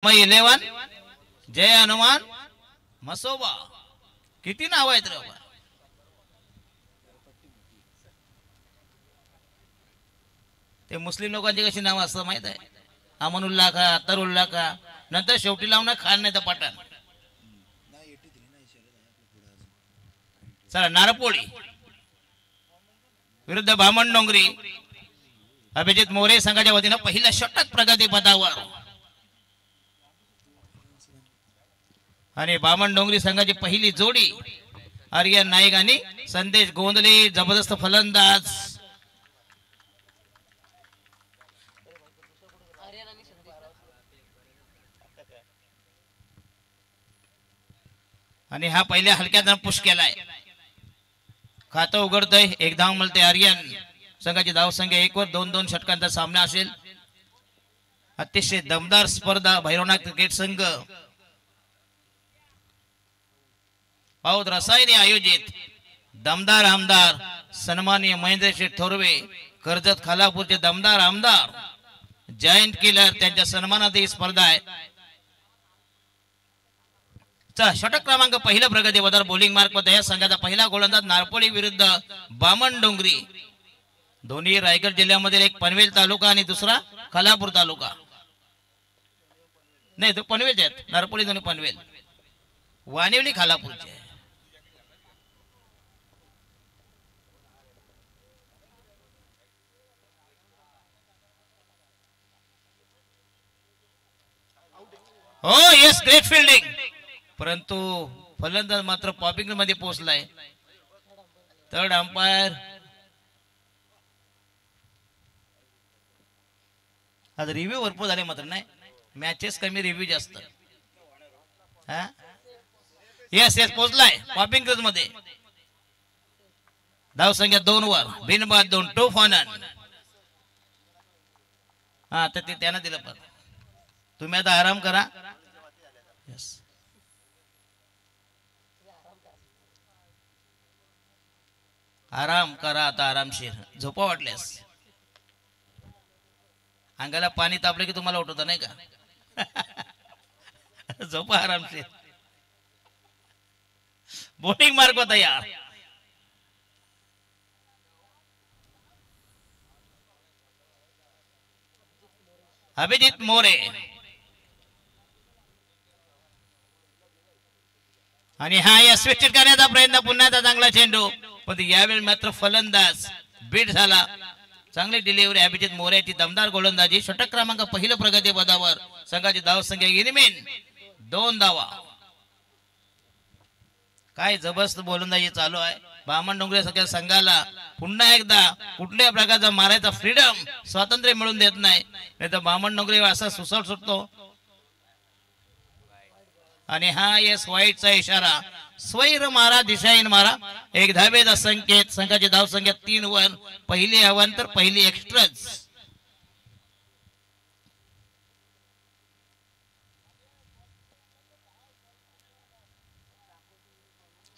11 जय हनुमान मसोबा किती नाव आहेत रे बाबा. ते मुस्लिम लोकांची कशी नाव असतं माहित आहे. अमनुल्ला का अतरुल्ला का नंतर शेवटी लावून खान नाही तर पठाण. चला नारपोळी विरुद्ध बामण डोंगरी. अभिजित मोरे संघाच्या वतीनं पहिल्या षटक प्रगती पदावर आणि बामण डोंगरी संघाची पहिली जोडी आर्यन नाईक आणि संदेश गोंधळे. जबरदस्त फलंदाज आणि हा पहिल्या हलक्यात पुश केलाय. खातं उघडतंय. एक धाव मिळते. आर्यन संघाची धाव संख्या 1 वर 2-2 षटकांचा सामना असेल. अतिशय दमदार स्पर्धा भैरवनाथ क्रिकेट संघ बहुत रसायने आयोजित दमदार आमदार सन्माननीय महेंद्र शेठ थोरवे कर्जत खालापूरचे दमदार आमदार जयंत किलर त्यांच्या सन्मानात ही स्पर्धा आहे. षटक क्रमांक पहिला प्रगती पदावर बॉलिंग मार्क मध्ये या संघाचा पहिला गोलंदाज नारपोळी विरुद्ध बामण डोंगरी. दोन्ही रायगड जिल्ह्यामधील एक पनवेल तालुका आणि दुसरा खालापूर तालुका. नाही तो पनवेलचे आहेत. नारपोळी दोन्ही पनवेल. वानिवली खालापूरचे. हो येस ग्रेट फिल्डिंग. परंतु फलंदाज मात्र पॉपिंग मध्ये पोहोचलाय. थर्ड अंपायर आज रिव्ह्यू भरपूर झाले मात्र नाही मॅचेस कमी रिव्ह्यू जास्त. येस येस पोहोचलाय पॉपिंग मध्ये. धाव संख्या 2 वर बिनबाद 2 टू फॉनन. हा तर ते त्यानं दिलं. पण तुम्ही आता आराम करा. यस आराम करा आता आरामशीर. झोपा वाटल्यास. अंगाला पाणी तापलं की तुम्हाला उठवत नाही का. झोपा आरामशीर. बॉलिंग मार्क होता यार. अभिजित मोरे आणि हा यशस्वी करण्याचा प्रयत्न. पुन्हा चांगला चेंडू पण यावेळी मात्र फलंदाज बीट झाला. चांगली डिलिव्हरी अभिजित मोरेची दमदार गोलंदाजी. षटक क्रमांक पहिलं प्रगती पदावर संघाची धाव संख्या इनिमिन 2 धावा. काय जबरदस्त गोलंदाजी चालू आहे. बामण डोंगरे सगळ्या संघाला पुन्हा एकदा कुठल्या प्रकारचा मारायचा फ्रीडम स्वातंत्र्य मिळून देत नाही. नाही तर बामण डोंगरे असा सुसट सुटतो. आणि हा येस वाईटचा इशारा. स्वैर मारा दिशाहीन मारा. एक धावेचा संकेत. संघाची धाव संख्या 3 वर. पहिली आव्हान तर पहिली एक्स्ट्राच.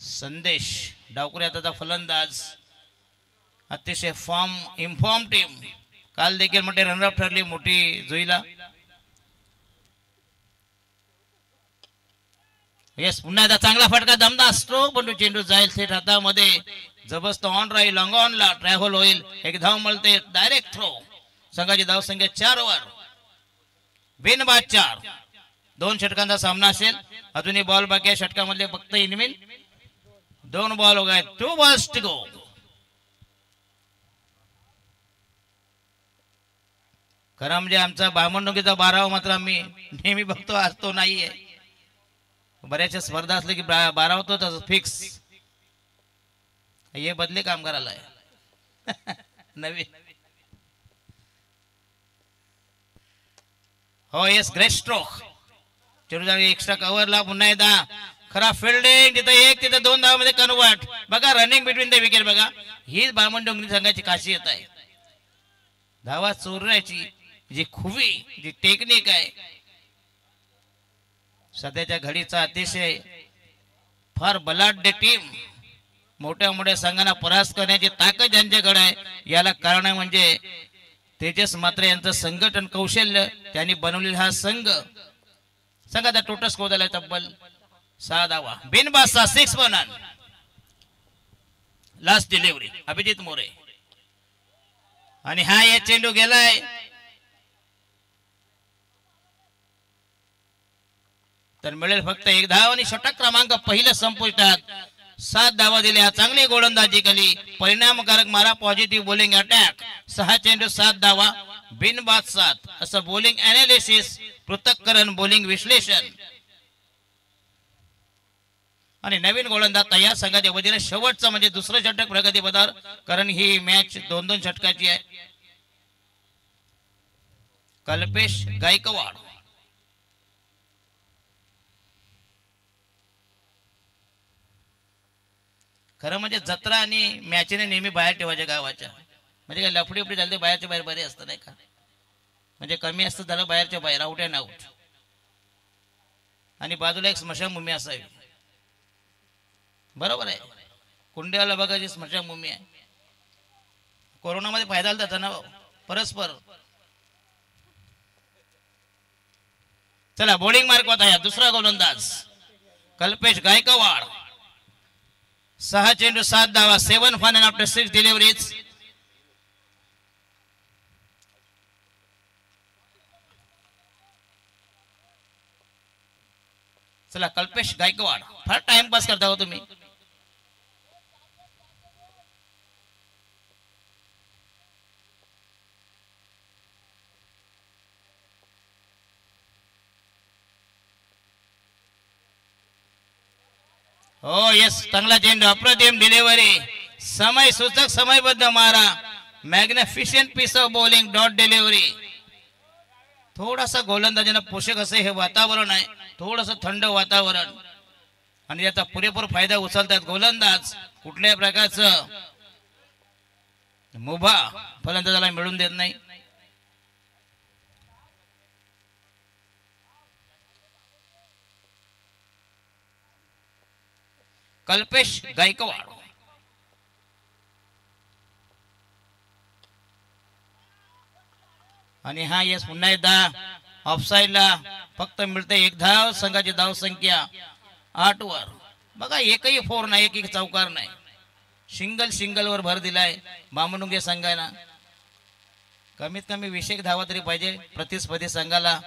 संदेश डावकुऱ्याचा फलंदाज अतिशय इन्फॉर्म टीम. काल देखील मोठे रनअप ठरली मोठी जुईला. येस पुन्हा एकदा चांगला फटका दमदार स्ट्रोक पण चेंडू जाईल थेट हातामध्ये. जबरदस्त ऑन राहील लॉंग ऑन ला ट्रॅव्हल होईल. एक धाव मिळते. Direct throw. संघाची धाव संख्या 4 वर बिनबाद 4. 2 षटकांचा सामना असेल. अजूनही बॉल बाकी आहे षटकामधले फक्त इनमिन 2 बॉल हो गए. 2 बॉल्स टू गो. खरं म्हणजे आमचा बामण डोंगरीचा 12 मात्र आम्ही नेहमी बघतो. आज तो नाहीये. बऱ्याचशा स्पर्धा असले की 12 होतो फिक्स. हे बदले काम करायला आहे. नवीन हो येस ग्रेट स्ट्रोक. चेंडू एक्स्ट्रा कव्हरला पुन्हा एकदा खरा फिल्डिंग. तिथं 1 तिथं 2 धावामध्ये कन्वर्ट. बघा रनिंग बिटवीन द विकेट. बघा हीच बामण डोंगरी संघाची खासियत आहे. धावा चोरण्याची जी खुवी जी टेक्निक आहे सध्याच्या घडीचा अतिशय फार बलाढ्य टीम. मोठ्या मोठ्या संघांना परास्त करण्याची ताकद ज्यांच्याकडे आहे. याला कारण म्हणजे तेजस मात्र यांचं संघटन कौशल्य. त्यांनी बनवलेला हा संघ संघाचा टोटल स्कोर झालाय तब्बल 6 धावा. बिनबादचा 6 बनन. लास्ट डिलिव्हरी अभिजित मोरे आणि हा या चेंडू गेलाय तर मिळेल फक्त 1 धाव आणि षटक क्रमांक पहिलं संपुष्टात. 7 धावा दिल्या. चांगली गोलंदाजी केली. परिणामकारक मारा. Positive bowling attack. 6 चेंडू 7 धावा. बिनबाद 7 असं बॉलिंग अनालिसिस, पृथक्करण, बॉलिंग विश्लेषण आणि नवीन गोलंदाज तयार. संघाच्या वतीने शेवटचं म्हणजे दुसरं षटक प्रगतीपथावर, कारण ही मॅच 2-2 षटकाची आहे. कल्पेश गायकवाड खरं म्हणजे जत्रा आणि मॅचने नेहमी बाहेर ठेवायच्या गावाच्या, म्हणजे काय लफडी उपडी झाली बाहेरच्या बाहेर बरे असतं नाही का, म्हणजे कमी असतं झालं बाहेरच्या बाहेर, आउट अँड आउट. आणि बाजूला एक स्मशानभूमी असावी. बरोबर आहे. कुंड्याला बघायची स्मशानभूमी आहे. कोरोनामध्ये फायदा झाला ना परस्पर. चला बॉलिंग मार्क होता दुसरा गोलंदाज कल्पेश गायकवाड. 6 चेंडू 7 धावा. 7 फन आफ्टर 6 डिलिव्हरीज. चला कल्पेश गायकवाड फार टाइमपास करता हो तुम्ही. हो येस, चांगला चेंडू, अप्रतिम डिलिव्हरी, समय सूचक, समयबद्ध मारा, magnificent piece of bowling, dot delivery. थोडासा गोलंदाजीला पोषक असे हे वातावरण आहे, थोडंसं थंड वातावरण, आणि याचा पुरेपूर फायदा उचलतात गोलंदाज. कुठल्याही प्रकारचं मुभा फलंदाजाला मिळून देत नाही. कल्पेश गायकवाड आणि हा यस पुन्हा एकदा ऑफसाईडला. फक्त मिळते 1 धाव. संघाची धाव संख्या 8 वर. बघा एकही फोर नाही, एक चौकार नाही, सिंगल वर भर दिलाय बामणुंगे संघाला. कमीत कमी 20 धावा तरी पाहिजे प्रतिस्पर्धी संघाला,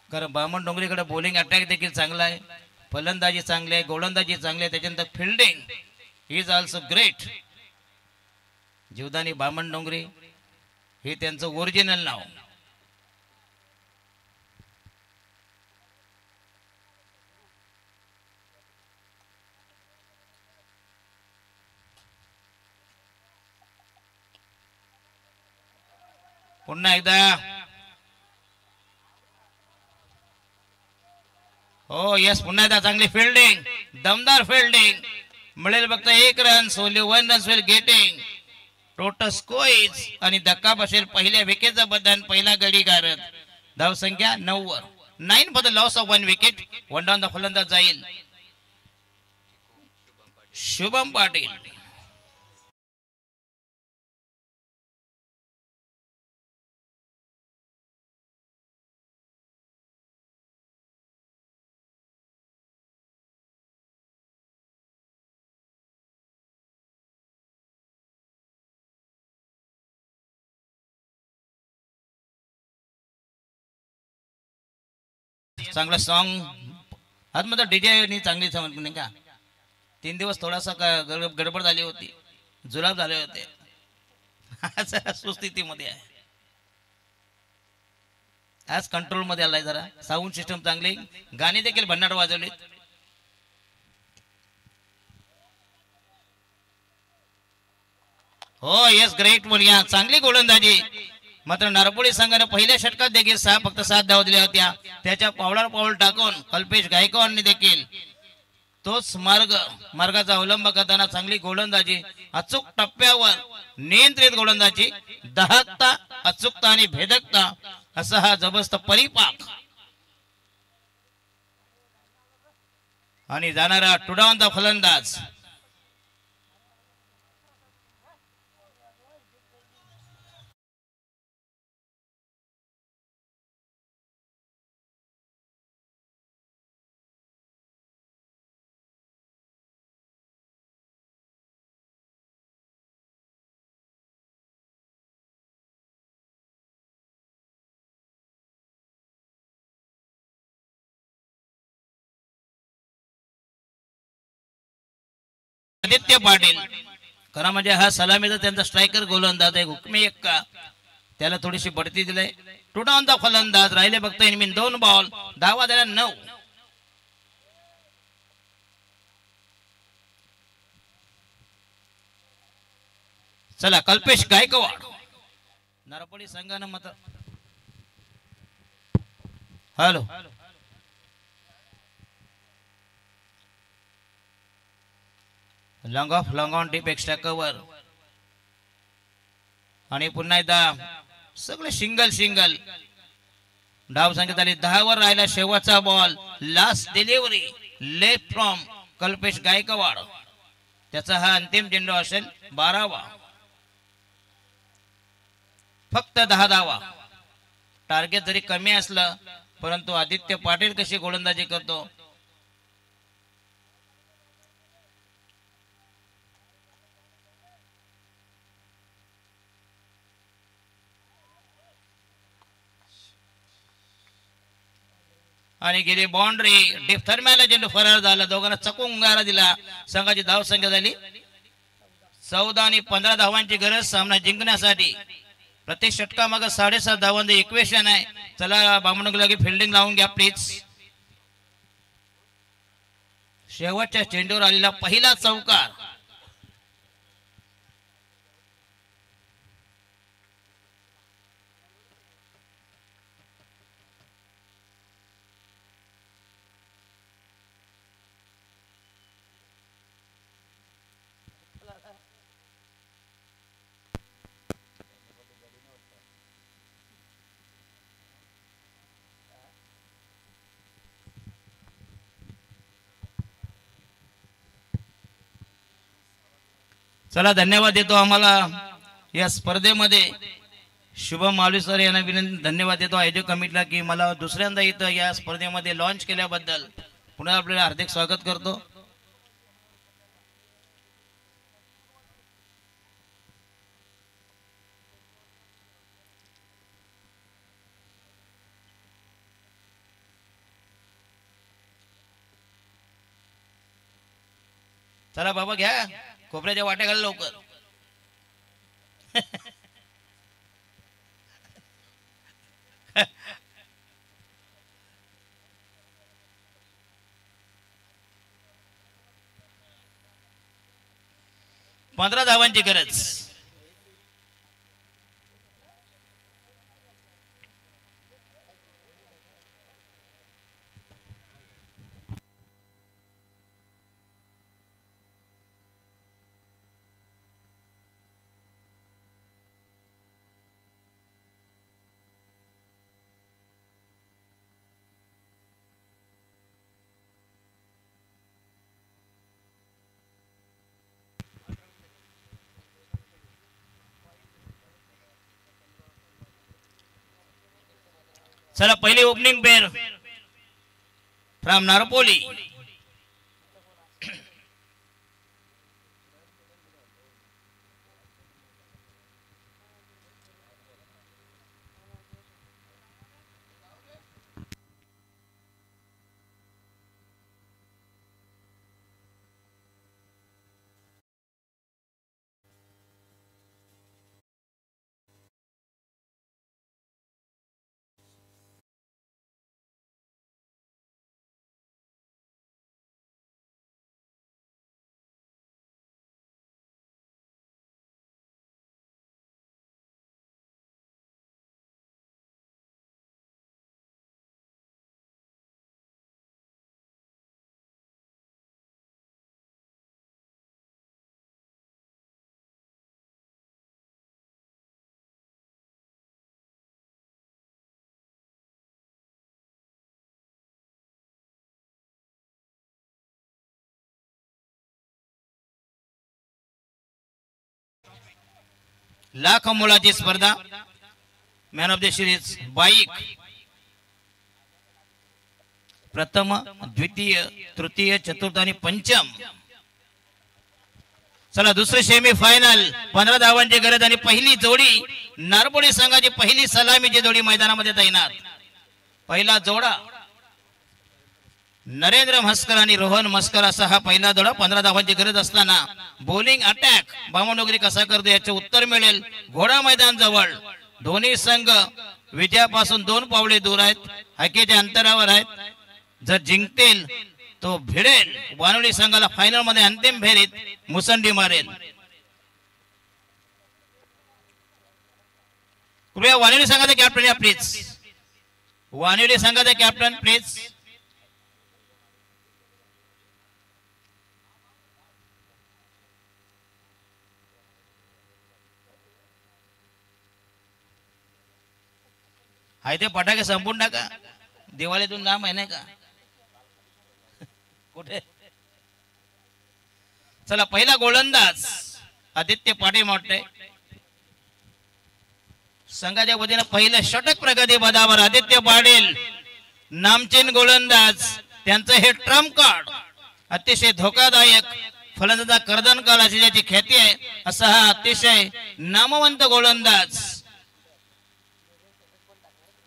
कारण बामण डोंगरीकडे बॉलिंग अटॅक देखील चांगला आहे, फलंदाजी चांगली आहे, गोलंदाजी चांगली आहे, त्याच्यानंतर fielding is also great. Jivdani बामण डोंगरी हे त्यांचं ओरिजिनल नाव. पुन्हा एकदा हो यस, पुन्हा एकदा चांगली फिल्डिंग, दमदार फिल्डिंग. मिळेल फक्त 1 run. Only 1 run will getting. Total score आणि धक्का बसेल पहिल्या विकेटचा बदल, पहिला गडी गारद. धाव संख्या 9 वर. 9 for the loss of 1 wicket. 1 down the फलंदाज जाईल शुभम पाटील. चांगला सॉन्ग आतमध्ये डीजे चांगली नाही का. 3 दिवस थोडासा गडबड झाली होती, जुलाब झाले होते, सुस्थितीमध्ये आहे. आज कंट्रोल मध्ये आलाय जरा. साऊंड सिस्टम चांगली, गाणी देखील भन्नाट वाजवली. हो येस, ग्रेट बोलिया, चांगली गोलंदाजी. मात्र नारपोळी संघाने पहिल्या षटकात देखील फक्त 7 धावा दिल्या होत्या. त्याच्या पावलावर पाऊल टाकून कल्पेश गायकवाडने देखील तोच मार्गाचा अवलंब करताना चांगली गोलंदाजी, अचूक टप्प्यावर नियंत्रित गोलंदाजी, दहकता, अचूकता आणि भेदकता असा हा जबरदस्त परिपाक. आणि जाणारा टुडावंत फलंदाज आदित्य पाटील. खरं म्हणजे हा सलामीचा त्यांचा स्ट्रायकर गोलंदाज आहे, हुकमी एक्का. त्याला थोडीशी बढती दिली. टुटावंता फलंदाज राहिले फक्त इनमीन 2 बॉल, धावा झाल्या 9. चला कल्पेश गायकवाड नरपडी संघानं मत. Hello long of long on deep extra cover आणि पुन्हा एकदा सगळे सिंगल सिंगल. डाव संख्या झाली 10 वर राहिला. शेवटचा ball, last delivery left from Kalpesh Gaikwad. त्याचा हा अंतिम चेंडू असेल 12वा. फक्त 10 धावा. टार्गेट जरी कमी असलं परंतु आदित्य पाटील कशी गोलंदाजी करतो. आणि गेली बाउंड्री डीप थर्मॅला चेंडू फरार झाला. दोघांना चकून गारा दिला. संघाची धाव संख्या झाली 14 आणि 15 धावांची गरज सामना जिंकण्यासाठी. प्रत्येक षटका मग 7.5 धावांचं इक्वेशन आहे. चला बामणुगलागी फिल्डिंग लावून घ्या प्लीज. शेवटच्या चेंडूवर आलेला पहिला चौकार. चला धन्यवाद देतो आम्हाला या स्पर्धेमध्ये शुभम मालवी सर यांना विनंती धन्यवाद देतो आयोजक कमिटीला की मला दुसऱ्यांदा इथं या स्पर्धेमध्ये लॉन्च केल्याबद्दल पुन्हा आपल्याला हार्दिक स्वागत करतो. चला बाबा घ्या खोबऱ्याच्या वाट्या घाल लवकर. पंधरा धावांची गरज. चला पहिली ओपनिंग पेर फ्रॉम नारपोली. लाख मोलाची स्पर्धा man of the series bike. प्रथम द्वितीय तृतीय चतुर्थ आणि पंचम. चला दुसरे सेमी फायनल 15 धावांची गरज आणि पहिली जोडी नारपोली संघाची पहिली सलामीची जोडी मैदानामध्ये तैनात. पहिला जोडा नरेंद्र म्हस्कर आणि रोहन म्हस्कर असा हा पहिला धडा. 15 धावांची गरज असताना बॉलिंग अटॅक बामणोगरी कसा करतो याचे उत्तर मिळेल. घोडा मैदान जवळ दोन्ही संघ विजयापासून 2 पावले दूर आहेत, हाकेच्या अंतरावर आहेत. जर जिंकतील तो भिडेल वानवडी संघाला फायनल मध्ये अंतिम फेरीत मुसंडी मारेल. कृपया वानवडी संघाचे कॅप्टन या प्लीज. वानवडी संघाचे कॅप्टन प्लीज. हाय ते पटाके संपून टाका. दिवाळीतून लांब आहे नाही का कुठे. चला पहिला गोलंदाज आदित्य पाटील मोठे संघाच्या वतीने पहिलं षटक प्रगती पदावर आदित्य पाटील नामचीन गोलंदाज. त्यांचं हे ट्रम्प कार्ड अतिशय धोकादायक फलंदाजा कर्दनकर अशी ज्याची ख्याती आहे असा हा अतिशय नामवंत गोलंदाज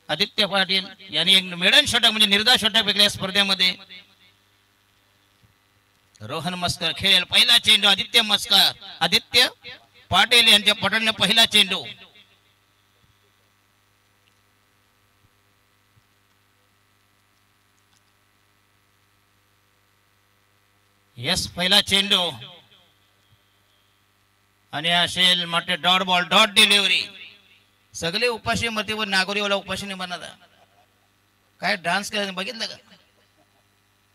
आदित्य पाटील यांनी एक मेडन षटक म्हणजे निर्धार षटक फेकले स्पर्धेमध्ये. रोहन मस्कर खेळेल पहिला चेंडू. आदित्य पाटील यांच्या पटलने पहिला चेंडू. यस पहिला चेंडू आणि असेल मोठे डॉट बॉल डॉट डिलिव्हरी. सगळे उपाशी मतीवर नागोरीवाला उपाशी नाही बनला. काय डान्स करायचं बघितलं का.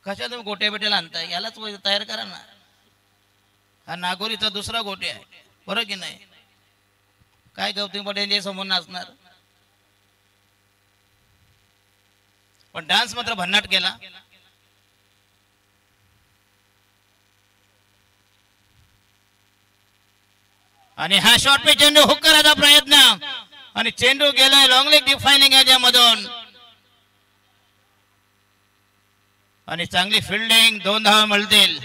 कशा तुम्ही गोट्या बेट्याला आणताय यालाच तयार करा ना. हा नागोरीचा दुसरा गोटे आहे बरोबर की नाही. काय गौतम पटेल समोर नाचणार पण डान्स मात्र भन्नाट केला. आणि हा शॉर्ट पे चेंडू हुक करायचा प्रयत्न आणि चेंडू गेलाय लॉंग लेग डिफायनिंग याच्यामधून आणि चांगली फिल्डिंग. 2 धावा मिळतील.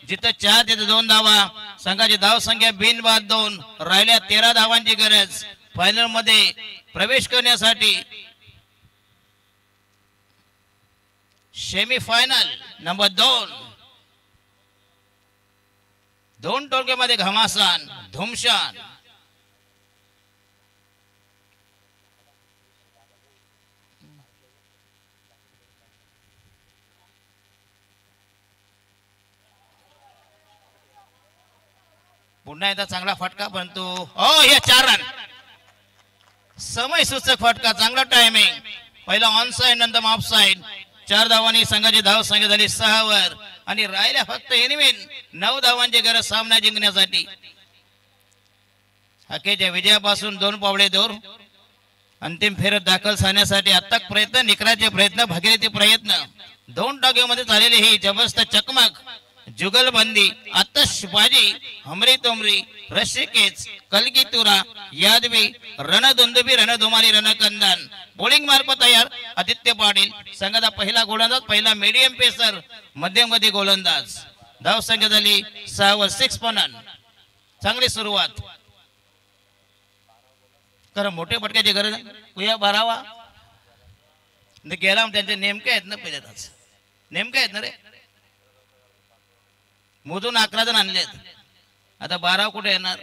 जिथं 4 तिथं 2 धावा. संघाची धाव संख्या बिनबाद 2. राहिल्या 13 धावांची गरज फायनल मध्ये प्रवेश करण्यासाठी. Semifinal number 2. 2 टोळक्यामध्ये घमासान धुमशान. पुन्हा एकदा चांगला फटका परंतु हे 4 रन समय सूचक फटका. चांगला टायमिंग. पहिला ऑन साइड नंतर ऑफ साइड. 4 धावांनी संघाची धाव संख्या झाली 6 वर आणि राहिल्या फक्त एनिमिन 9 धावांची गरज सामना जिंकण्यासाठी. हाकेच्या विजयापासून 2 पावले दूर. अंतिम फेरीत दाखल झाण्यासाठी अथक प्रयत्न निकराचे प्रयत्न भगीरथी प्रयत्न. 2 टाक्यामध्ये झालेली ही जबरदस्त चकमक जुगलबंदी आतषबाजी हमरी तोमरी रशिकेच कलगीतुरा यादवी रणदुंदुबी रणधुमारी रणकंदन. बॉलिंग मार्फत तयार आदित्य पाटील संघाचा पहिला गोलंदाज. पहिला मीडियम पेसर मध्यमगती गोलंदाज. धाव संख्या झाली 6 वर 6 पनन. चांगली सुरुवात. कारण मोठे फटक्याची गरज कुया भरावा गेला. त्यांचे नेमके आहेत ना पहिल्याच नेमके आहेत ना रे. मोजून 11 जण आणलेत. आता 12 कुठे येणार.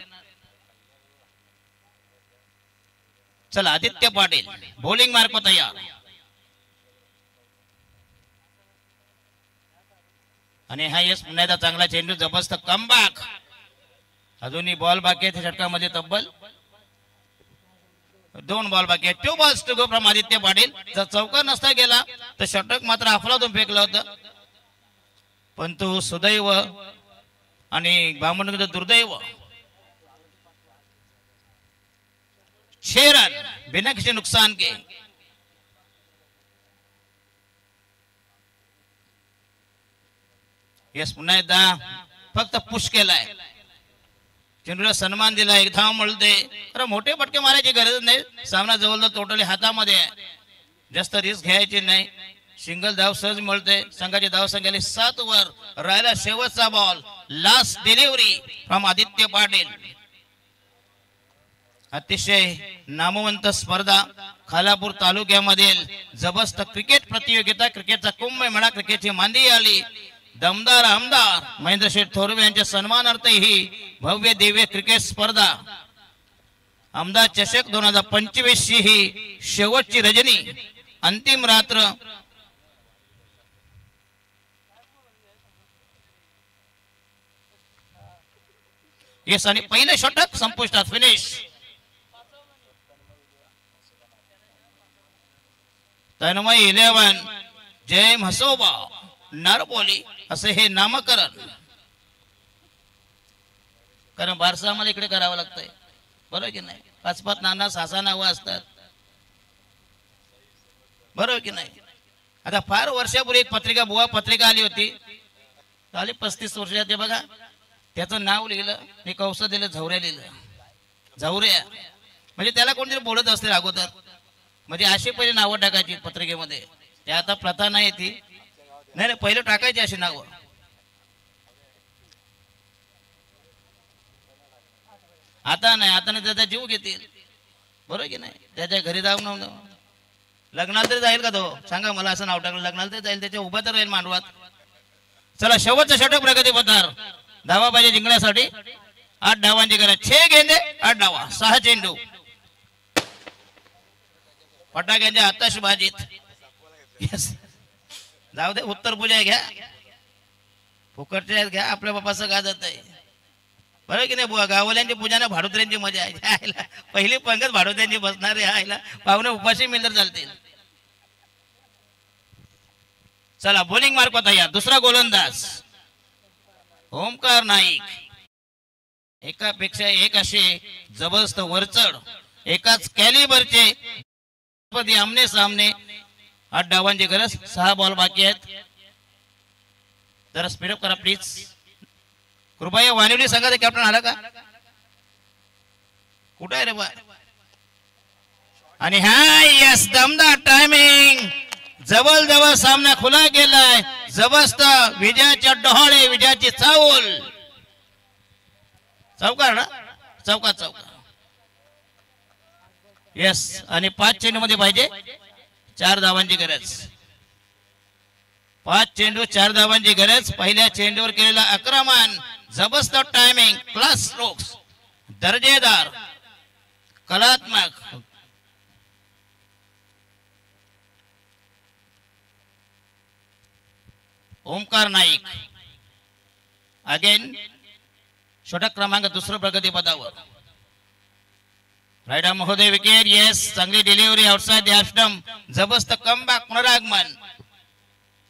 चला आदित्य पाटील बॉलिंग मार्फत तयार. आणि हा यस पुन्हा एकदा चांगला चेंडू जबरदस्त कमबॅक. अजूनही बॉल बाकी आहे षटकामध्ये तब्बल 2 बॉल बाकी आहे. 2 balls to go from Aditya Patil. जर चौकार नसता गेला तर षटक मात्र अफलातून फेकलं होतं परंतु सुदैव आणि बामणोगरीचं दुर्दैव. 6 रन बिना किसी नुकसान के. यस पुन्हा एकदा फक्त पुश केलाय. चेंडूला सन्मान दिला. 1 धाव मिळते. अरे मोठे फटके मारायची गरज नाही. सामना जवळ टोटली हातामध्ये आहे. जास्त रिस्क घ्यायची नाही. सिंगल धाव सहज मिळते. संघाची धाव संख्या 7 वर. राहिला शेवटचा ball. Last delivery from Aditya Patil. अतिशय नामवंत स्पर्धा खालापूर तालुक्यामधील जबरदस्त क्रिकेट प्रतियोगिता, क्रिकेटचा कुंभमेळा, क्रिकेटची मांदी आली. दमदार आमदार महेंद्रशेठ थोरवे यांच्या सन्मानार्थ ही भव्य दिव्य क्रिकेट स्पर्धा आमदार चषक 2025 ची ही शेवटची रजनी, अंतिम रात्र. येस, आणि पहिले षटक संपुष्टात, फिनिश. तन्मय 11 जय म्हसोबा नारपोली असे हे नामकरण. कारण बारसा आम्हाला इकडे करावं लागतंय, बरोबर की नाही. 5-5 नाना 6-6 नावं असतात, बरोबर की नाही. आता फार वर्षापूर्वी एक पत्रिका, बुवा पत्रिका आली होती, आली 35 वर्षात. बघा त्याचं नाव लिहिलं, मी कौस दिलं, झवऱ्या लिहिलं. झवऱ्या म्हणजे त्याला कोणतरी बोलत असते अगोदर, म्हणजे अशी पहिले नावं टाकायची पत्रिकेमध्ये. त्या आता प्रथा नाही ती, नाही पहिले टाकायची अशी नावं. आता नाही, आता नाही, त्याचा जीव घेतील, बरोबर की नाही. त्याच्या घरी जाऊन लग्नाला तरी जाईल का तो, सांगा मला. असं नाव टाकलं लग्नाला तरी जाईल, त्याच्या उभा तर राहील मांडवात. चला शेवटचं षटक प्रगती पथार. धावा पाहिजे जिंकण्यासाठी. 8 धावांची गरज. 6 गेंदे 8 धावा, 6 चेंडू. फटाक्यांच्या आतषबाजीत. जाऊ दे, उत्तर पूजा घ्या, फुकटच्या घ्या, आपल्या बापाचं गाजत आहे, बरोबर की नाही. बुवा गावल्यांची पूजा ना भाडोत्र्यांची मजा आहे. पहिली पंगत भाडोत्र्यांची बसणार आहे, पाहुणे उपाशी मिळत चालतील. चला बॉलिंग मार्क तयार. दुसरा गोलंदाज ओमकार नाईक. एकापेक्षा एक असे जबरदस्त वरचढ, एकाच कॅलिबरचे आमने सामने. 8 डावांची गरज, 6 बॉल बाकी आहेत. जरा स्पीडअप करा प्लीज. कृपया वानिवली संघाचा कॅप्टन आला का, कुठं आहे रे बा. आणि हा यस, दमदार टायमिंग. जवळ सामना खुला गेलाय. जबरदस्त विजयाच्या डोहाळे, विजयाची चावल. चौकार ना, चौका. येस, आणि 5 चेंडू मध्ये पाहिजे 4 धावांची गरज. 5 चेंडू 4 धावांची गरज. पहिल्या चेंडूवर केलेला आक्रमण, जबरदस्त टायमिंग, क्लास स्ट्रोक्स, दर्जेदार, कलात्मक. ओमकार नाईक अगेन षटक क्रमांक 2 प्रगती पदावर. रायडा महोदय विकेट. येस, चांगली डिलिव्हरी आउटसाइड द स्टंप. जबरदस्त कमबॅक, पुनरागमन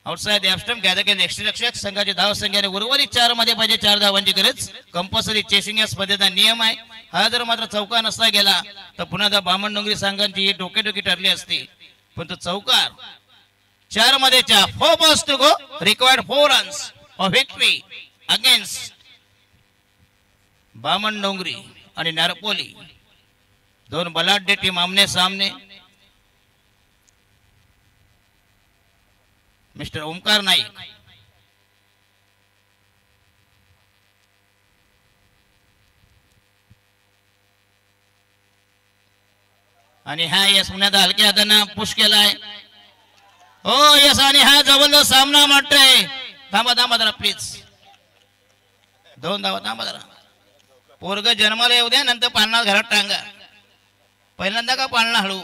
आउटसाइड द स्टंप. घ्या देखील यष्टीरक्षक. संघाची धाव संख्येने उर्वरित 4 मध्ये पाहिजे 4 धावांची गरज. कंपल्सरी चेसिंग या स्पर्धेचा नियम आहे. हा जर मात्र चौका नसता गेला तर पुन्हा त्या बामणडोंगरी संघांची ही डोकेडोकी ठरली असती. पण तो चौकार 4 मध्ये 4. 4 balls to go. Required 4 runs for victory against Bamandongri आणि नारपोली. 2 बलाढ्य टीम आमने सामने. मिस्टर ओमकार नाईक आणि हा यस पुण्यात हलक्या हाताने पुश केलाय. हो यस, आणि हा जवळ सामना म्हणतोय. थांबा जरा प्लीज. 2 धावा. थांबा जरा. पोरग जन्माला येऊ द्या, नंतर पाळणा घरात टांगा. पहिल्यांदा का पाळणा हळू,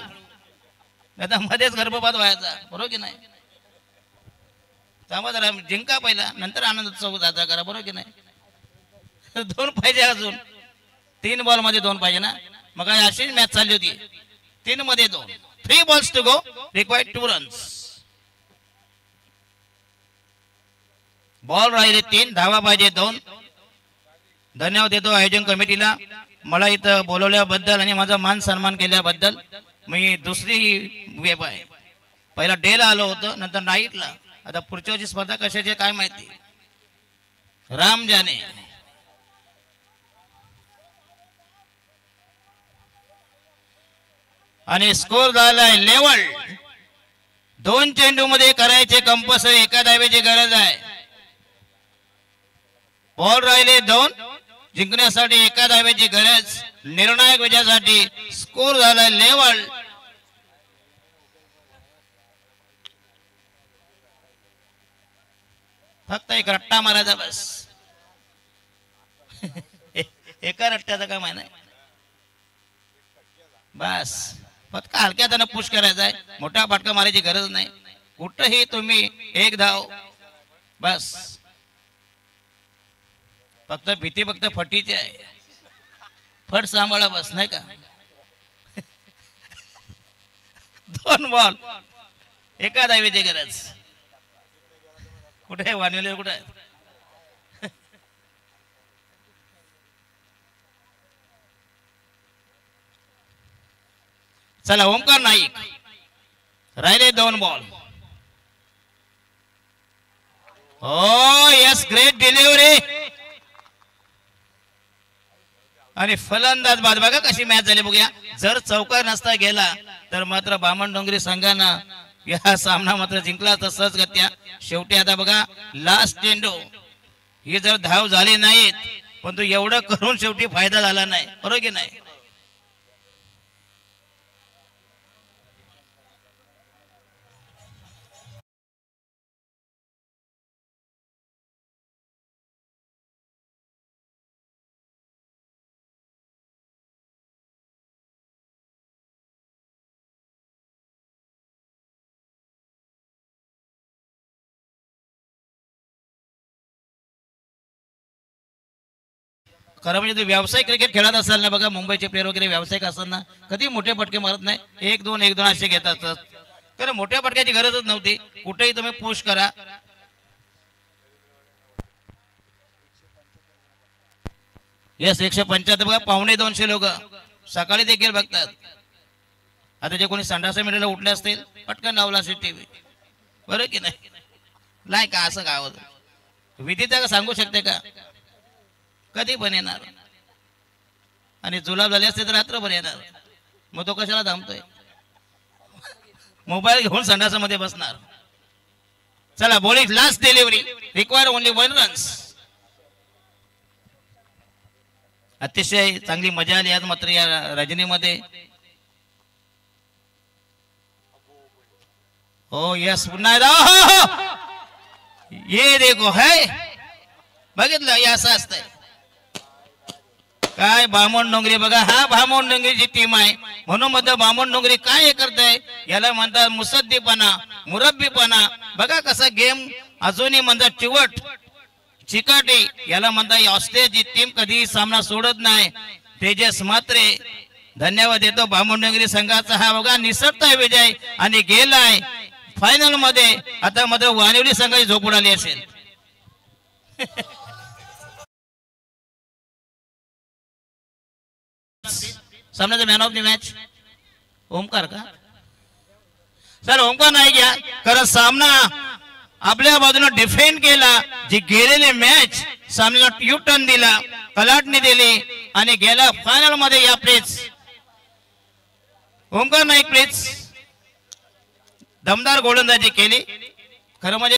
आता मध्येच गर्भपात व्हायचा, बरोबर की नाही. थांबा जरा, जिंका पहिला, नंतर आनंद उत्सव साजरा करा, बरोबर की नाही. 2 पाहिजे अजून. 3 बॉल मध्ये 2 पाहिजे ना. मग अशीच मॅच चालली होती. 3 मध्ये 2. 3 balls to go. Required 2 runs. Ball राहिले 3, धावा पाहिजे 2. धन्यवाद देतो आयोजन कमिटीला, मला इथं बोलवल्याबद्दल आणि माझा मान सन्मान केल्याबद्दल. मी दुसरी वेब आहे. पहिला डेला आलो होतो, नंतर नाईटला. आता पुढच्या वर्षी स्पर्धा कशाची काय माहिती, राम जाने. आणि स्कोर झालाय लेवल. 2 चेंडू मध्ये करायचे कंपल्सरी. एका धावेची गरज आहे. बॉल राहिले 2. जिंकण्यासाठी एका धावेची गरज. निर्णायक विजयासाठी स्कोर झाला लेवल. फक्त एक रट्टा मारायचा बस. एका रट्ट्याचं काम आहे ना बस. फक्त हलक्या त्यानं पुश करायचा आहे. मोठा फटका मारायची गरज नाही. कुठंही तुम्ही एक धाव बस. फक्त भीती फक्त फटीची आहे. फट सांभाळा बस नाही का. 2 बॉल एका धावेची गरज. कुठे वानवले कुठे. चला ओमकार नाईक राहिले 2 बॉल. ओ यस ग्रेट डिलिव्हरी आणि फलंदाज बाद. बघा कशी मॅच झाली बघूया. जर चौकार नसता गेला तर मात्र बामणडोंगरी संघानं या सामना मात्र जिंकला तर सहजगत्या. शेवटी आता बघा लास्ट चेंडू ही जर धाव झाली नाहीत पण तो एवढं करून शेवटी फायदा झाला नाही. बरोबर की नाही. खरं म्हणजे व्यावसायिक क्रिकेट खेळत असाल ना बघा. मुंबईचे प्लेयर वगैरे व्यावसायिक असताना कधी मोठे फटके मारत नाही. 1-2 1-2 असे घेत असतात. कारण मोठ्या फटक्याची गरजच नव्हती. कुठेही तुम्ही पुश करा. यस 175 बघा. 250 लोक सकाळी देखील बघतात. आता जे कोणी संडासा मिळायला उठले असतील पटकन लावला असेल टीव्ही. बरोबर की नाही का. असं काय होतं विधीचा का सांगू शकते का. कधी पण येणार आणि जुलाब झाले असते तर रात्रभर येणार. मग तो कशाला थांबतोय. मोबाईल घेऊन संडासामध्ये बसणार. चला bowling last delivery require only 1 runs. अतिशय चांगली मजा आली आज मात्र या रजनीमध्ये. हो यस पुन्हा ये देखो है. बघितलं हे असं असतंय काय. बामणडोंगरी बघा. हा बामणडोंगरीची टीम आहे म्हणून मध्ये बामणडोंगरी काय करताय याला म्हणतात मुसद्दीपणा मुरब्बीपणा. बघा कसा गेम अजूनही म्हणतात चिवट चिकाटी. याला म्हणतात ऑस्ट्रेलियाची टीम कधी सामना सोडत नाही. तेजस म्हात्रे धन्यवाद देतो. बामणडोंगरी संघाचा हा बघा निसटता विजय आणि गेलाय फायनल मध्ये. आता मात्र वानिवली संघाची झोप उडाली असेल. सामन्याचा man of the match Omkar का. सर ओमकार नाही घ्या. कारण सामना आपल्या बाजूने डिफेंड केला. जी गेलेली मॅच सामन्याला यू टर्न दिला कलाटणी दिली आणि गेला फायनल मध्ये. या प्लीज ओमकार नाईक प्लीज दमदार गोलंदाजी केली. खरं म्हणजे